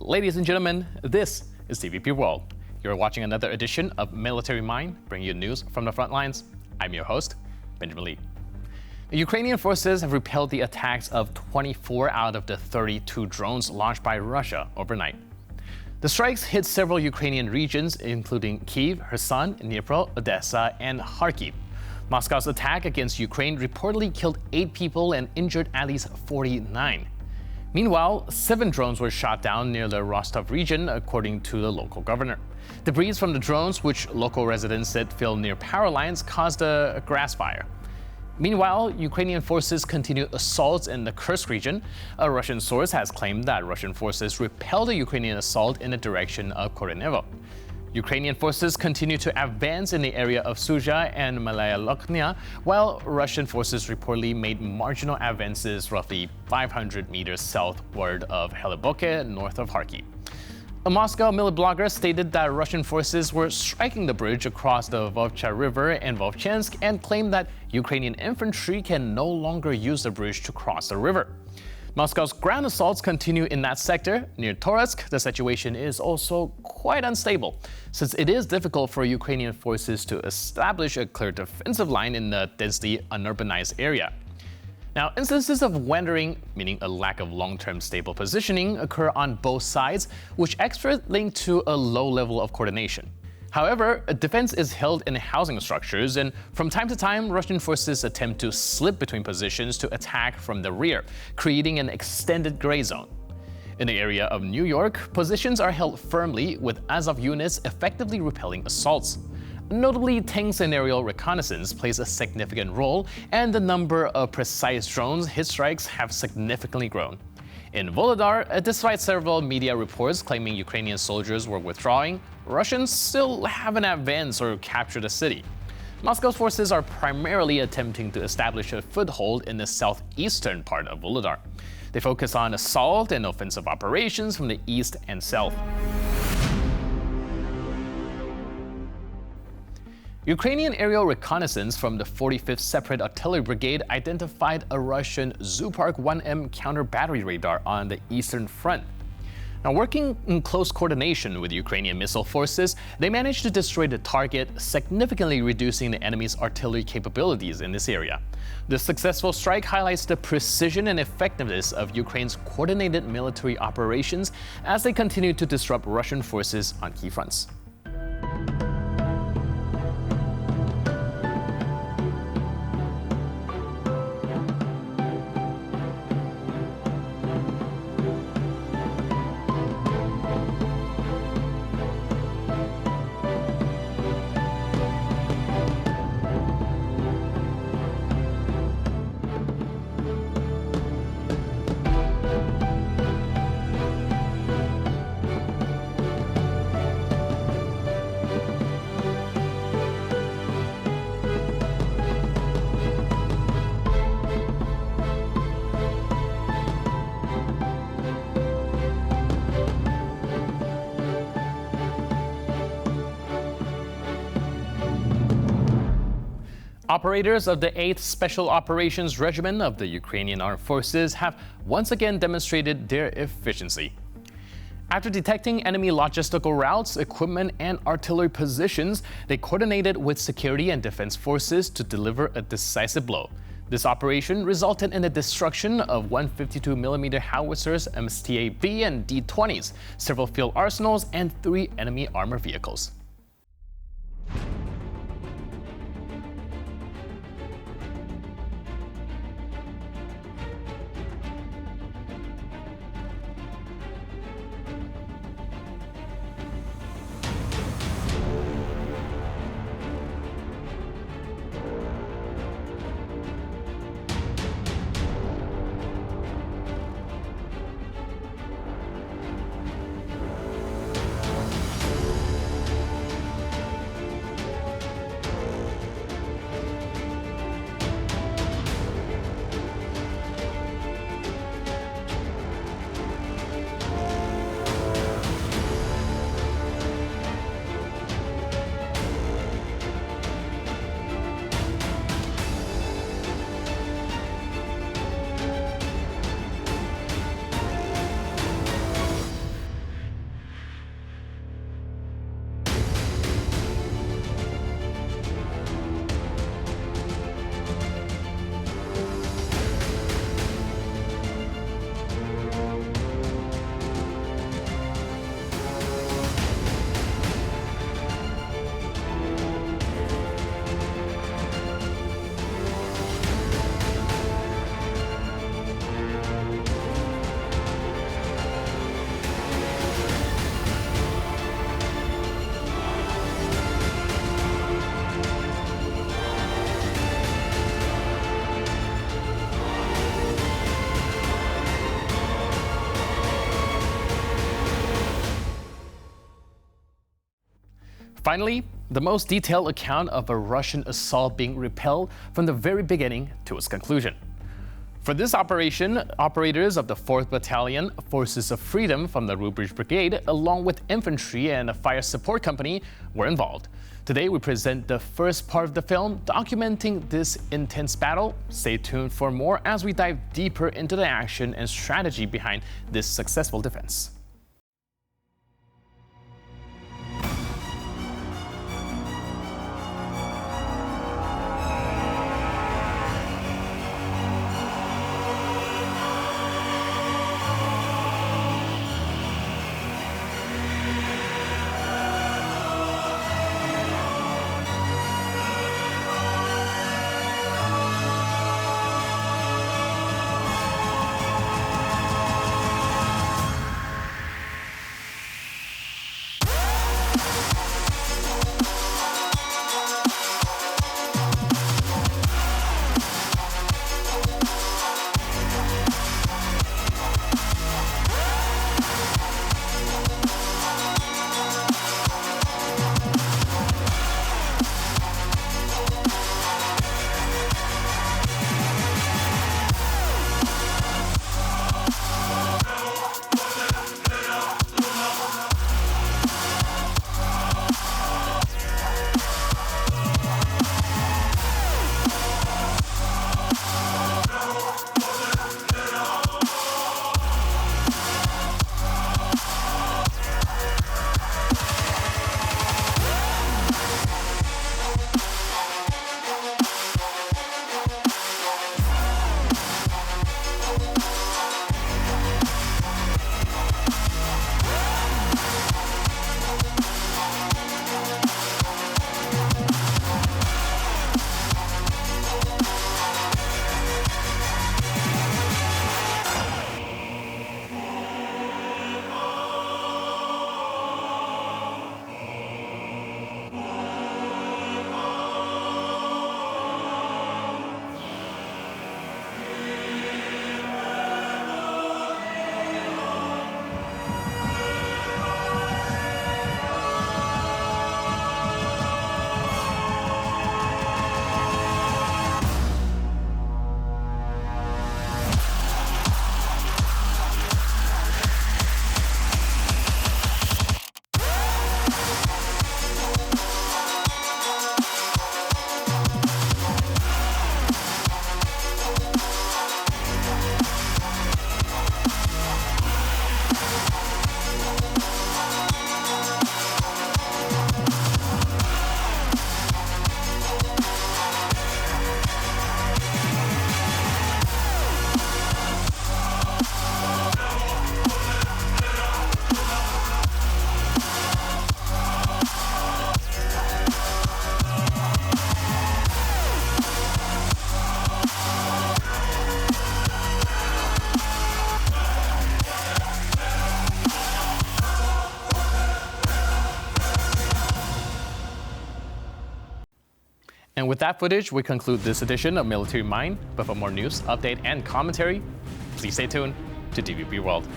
Ladies and gentlemen, this is TVP World. You're watching another edition of Military Mind, bringing you news from the front lines. I'm your host, Benjamin Lee. The Ukrainian forces have repelled the attacks of 24 out of the 32 drones launched by Russia overnight. The strikes hit several Ukrainian regions, including Kyiv, Kherson, Dnipro, Odessa, and Kharkiv. Moscow's attack against Ukraine reportedly killed 8 people and injured at least 49. Meanwhile, 7 drones were shot down near the Rostov region, according to the local governor. Debris from the drones, which local residents said fell near power lines, caused a grass fire. Meanwhile, Ukrainian forces continued assaults in the Kursk region. A Russian source has claimed that Russian forces repelled a Ukrainian assault in the direction of Korenevo. Ukrainian forces continue to advance in the area of Sudzha and Malaya Lokhnya, while Russian forces reportedly made marginal advances roughly 500 meters southward of Heliboke, north of Kharkiv. A Moscow military blogger stated that Russian forces were striking the bridge across the Volcha River in Volchansk and claimed that Ukrainian infantry can no longer use the bridge to cross the river. Moscow's ground assaults continue in that sector. Near Toretsk, the situation is also quite unstable, since it is difficult for Ukrainian forces to establish a clear defensive line in the densely unurbanized area. Now, instances of wandering, meaning a lack of long-term stable positioning, occur on both sides, which experts link to a low level of coordination. However, a defense is held in housing structures, and from time to time, Russian forces attempt to slip between positions to attack from the rear, creating an extended gray zone. In the area of New York, positions are held firmly, with Azov units effectively repelling assaults. Notably, tanks and aerial reconnaissance plays a significant role, and the number of precise drones hit strikes have significantly grown. In Volodar, despite several media reports claiming Ukrainian soldiers were withdrawing, Russians still haven't advanced or captured the city. Moscow's forces are primarily attempting to establish a foothold in the southeastern part of Volodar. They focus on assault and offensive operations from the east and south. Ukrainian aerial reconnaissance from the 45th Separate Artillery Brigade identified a Russian Zoopark 1M counter-battery radar on the eastern front. Now, working in close coordination with Ukrainian missile forces, they managed to destroy the target, significantly reducing the enemy's artillery capabilities in this area. The successful strike highlights the precision and effectiveness of Ukraine's coordinated military operations as they continue to disrupt Russian forces on key fronts. Operators of the 8th Special Operations Regiment of the Ukrainian Armed Forces have once again demonstrated their efficiency. After detecting enemy logistical routes, equipment, and artillery positions, they coordinated with security and defense forces to deliver a decisive blow. This operation resulted in the destruction of 152mm howitzers, MSTA-B and D-20s, several field arsenals, and 3 enemy armored vehicles. Finally, the most detailed account of a Russian assault being repelled from the very beginning to its conclusion. For this operation, operators of the 4th Battalion, Forces of Freedom from the Rubizh Brigade, along with infantry and a fire support company, were involved. Today, we present the first part of the film documenting this intense battle. Stay tuned for more as we dive deeper into the action and strategy behind this successful defense. And with that footage, we conclude this edition of Military Mind. But for more news, update, and commentary, please stay tuned to DVB World.